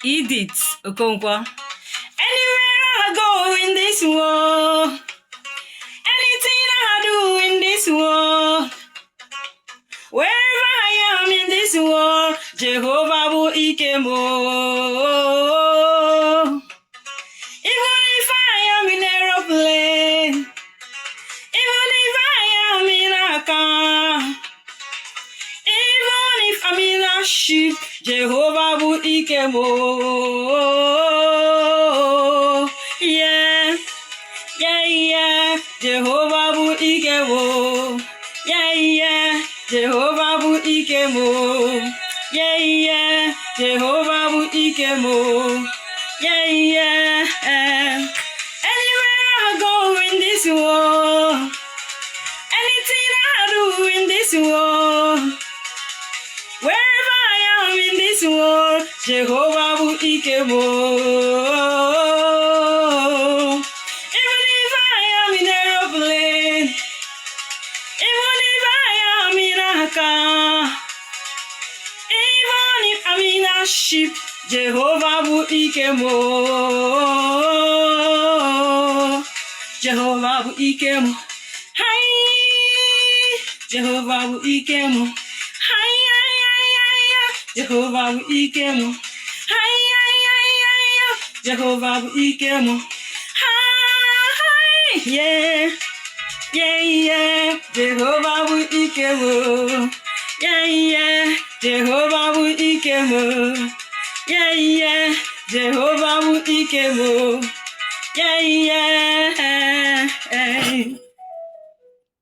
Edith Okonkwo. Anywhere I go in this world, anything I do in this world, wherever I am in this world, Jehovah will ikemo. Even if I am in aeroplane, even if I am in a car, even if I'm in a ship, Jehovah will ikemo. Yeah, yeah, yeah, Jehovah will ikemo. Yeah, yeah, Jehovah will ikemo. Yeah, yeah, Jehovah will ikemo. Yeah, yeah. Anywhere I go in this world, anything I do in this world, wherever I am in this world, Jehovah will ikemo. Even if I am in aeroplane, even if I am in a car, even if I'm in a ship, Jehovah will ikemo. Jehovah will ikemo. Hi, Jehovah will ikemo. Hi, hi, hi, hi, hi. Jehovah will ikemo. Hi, hi, hi, hi, hi. Jehovah will ikemo. Hi, yeah, yeah, yeah. Jehovah will ikemo. Yeah, yeah. Jehovah will ikemo. Yeah, yeah. Jehovah will ikemo. Yeah,